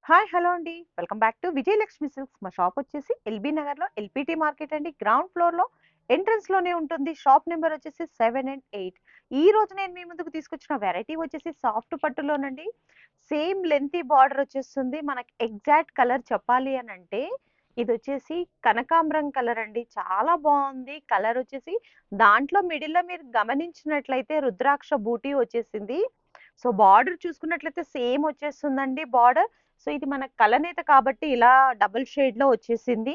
Hi hello అండి. Welcome back to Vijayalakshmi silks. మా shop వచ్చేసి ఎల్బీ నగర్లో ఎల్పిటి మార్కెట్ అండి. గ్రౌండ్ ఫ్లోర్లో ఎంట్రన్స్లోనే ఉంటుంది. షాప్ నెంబర్ వచ్చేసి 7 అండ్ 8. ఈ రోజు నేను మీ ముందుకు తీసుకొచ్చిన వెరైటీ వచ్చేసి సాఫ్ట్ పట్టులోనండి. సేమ్ లెంతీ బార్డర్ వచ్చేస్తుంది. మనకి ఎగ్జాక్ట్ కలర్ చెప్పాలి అని అంటే ఇది వచ్చేసి కనకాంబరం కలర్ అండి. చాలా బాగుంది కలర్ వచ్చేసి. దాంట్లో మిడిల్లో మీరు గమనించినట్లయితే రుద్రాక్ష బూటీ వచ్చేసింది. సో బార్డర్ చూసుకున్నట్లయితే సేమ్ వచ్చేస్తుందండి బార్డర్. సో ఇది మన కలనేత కాబట్టి ఇలా డబుల్ షేడ్ లో వచ్చేసింది.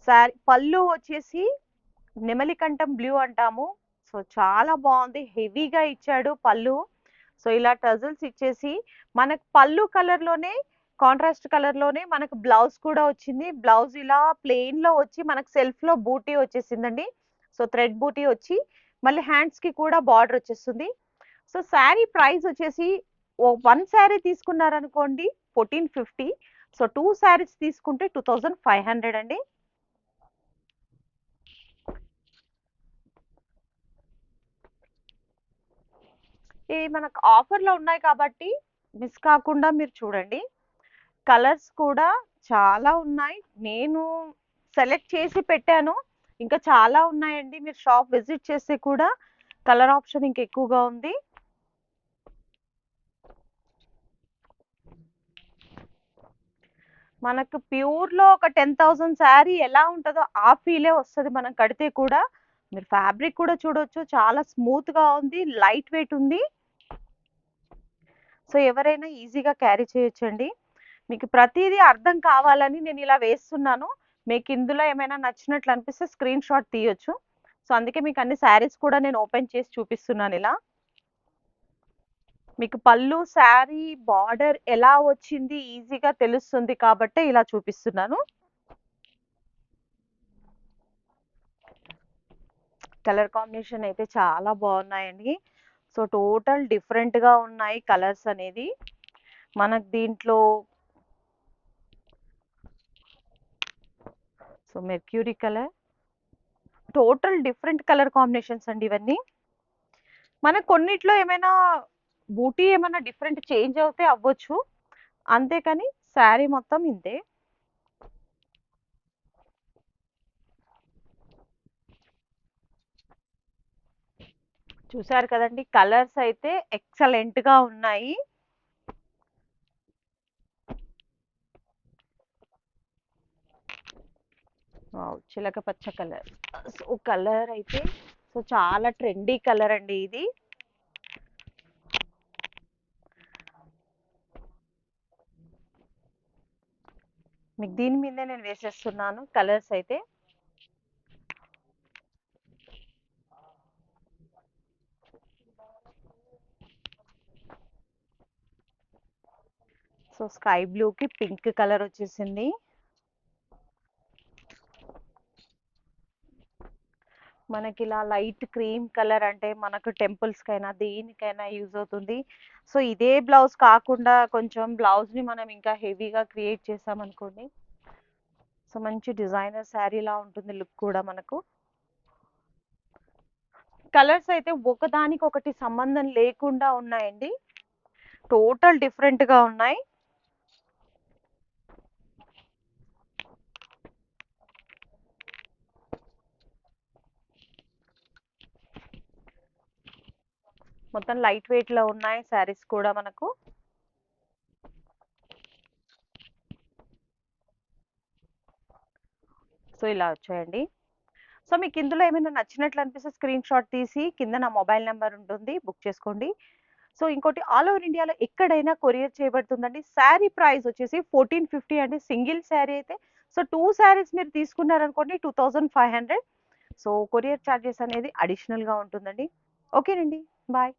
సారీ పళ్ళు వచ్చేసి నెమలికంఠం బ్లూ అంటాము. సో చాలా బాగుంది, హెవీగా ఇచ్చాడు పళ్ళు. సో ఇలా టజల్స్ ఇచ్చేసి మనకు పళ్ళు కలర్ లోనే కాంట్రాస్ట్ కలర్ లోనే మనకు బ్లౌజ్ కూడా వచ్చింది. బ్లౌజ్ ఇలా ప్లెయిన్ లో వచ్చి మనకు సెల్ఫ్ లో బూటీ వచ్చేసిందండి. సో థ్రెడ్ బూటీ వచ్చి మళ్ళీ హ్యాండ్స్ కి కూడా బార్డర్ వచ్చేస్తుంది. సో శారీ ప్రైస్ వచ్చేసి వన్ శారీ తీసుకున్నారనుకోండి 1450. సో 2 శారీస్ తీసుకుంటే 2500 అండి. ఇవి మనకు ఆఫర్లో ఉన్నాయి కాబట్టి మిస్ కాకుండా మీరు చూడండి. కలర్స్ కూడా చాలా ఉన్నాయి. నేను సెలెక్ట్ చేసి పెట్టాను. ఇంకా చాలా ఉన్నాయండి. మీరు షాప్ విజిట్ చేస్తే కూడా కలర్ ఆప్షన్ ఇంకా ఎక్కువగా ఉంది. మనకు ప్యూర్లో ఒక 10,000 శారీ ఎలా ఉంటుందో ఆ ఫీలే వస్తుంది మనం కడితే కూడా. మీరు ఫ్యాబ్రిక్ కూడా చూడొచ్చు, చాలా స్మూత్గా ఉంది, లైట్ వెయిట్ ఉంది. సో ఎవరైనా ఈజీగా క్యారీ చేయొచ్చండి. మీకు ప్రతిదీ అర్థం కావాలని నేను ఇలా వేస్తున్నాను. మీకు ఇందులో ఏమైనా నచ్చినట్లు అనిపిస్తే స్క్రీన్ షాట్ తీయొచ్చు. సో అందుకే మీకు అన్ని శారీస్ కూడా నేను ఓపెన్ చేసి చూపిస్తున్నాను ఇలా. మీకు పళ్ళు శారీ బార్డర్ ఎలా వచ్చింది ఈజీగా తెలుస్తుంది కాబట్టి ఇలా చూపిస్తున్నాను. కలర్ కాంబినేషన్ అయితే చాలా బాగున్నాయండి. సో టోటల్ డిఫరెంట్గా ఉన్నాయి కలర్స్ అనేది. మనకు దీంట్లో so mercury colour, total different colour combinations అండి ఇవన్నీ. మనకు కొన్నిట్లో ఏమైనా బూటీ ఏమైనా డిఫరెంట్ చేంజ్ అవుతే అవ్వచ్చు, అంతేకాని శారీ మొత్తం ఇంతే. చూసారు కదండి, కలర్స్ అయితే ఎక్సలెంట్ గా ఉన్నాయి. చిలక పచ్చ కలర్. సో కలర్ అయితే సో చాలా ట్రెండీ కలర్ అండి ఇది. మీకు దీని మీదే నేను వేసేస్తున్నాను కలర్స్ అయితే. సో స్కై బ్లూకి పింక్ కలర్ వచ్చేసింది. మనకి ఇలా లైట్ క్రీమ్ కలర్ అంటే మనకు టెంపుల్స్కైనా దేనికైనా యూజ్ అవుతుంది. సో ఇదే బ్లౌజ్ కాకుండా కొంచెం బ్లౌజ్ని మనం ఇంకా హెవీగా క్రియేట్ చేసామనుకోండి, సో మంచి డిజైనర్ శారీలా ఉంటుంది లుక్ కూడా మనకు. కలర్స్ అయితే ఒకదానికి ఒకటి సంబంధం లేకుండా ఉన్నాయండి, టోటల్ డిఫరెంట్గా ఉన్నాయి. మొత్తం లైట్ వెయిట్లో ఉన్నాయి శారీస్ కూడా మనకు. సో ఇలా వచ్చాయండి. సో మీకు ఇందులో ఏమైనా నచ్చినట్లు అనిపిస్తే స్క్రీన్ షాట్ తీసి కింద నా మొబైల్ నెంబర్ ఉంటుంది, బుక్ చేసుకోండి. సో ఇంకోటి ఆల్ ఓవర్ ఇండియాలో ఎక్కడైనా కొరియర్ చేయబడుతుందండి. శారీ ప్రైస్ వచ్చేసి 1450 అండి సింగిల్ శారీ అయితే. సో 2 శారీస్ మీరు తీసుకున్నారనుకోండి 2500. సో కొరియర్ ఛార్జెస్ అనేది అడిషనల్గా ఉంటుందండి. ఓకేనండి, బాయ్.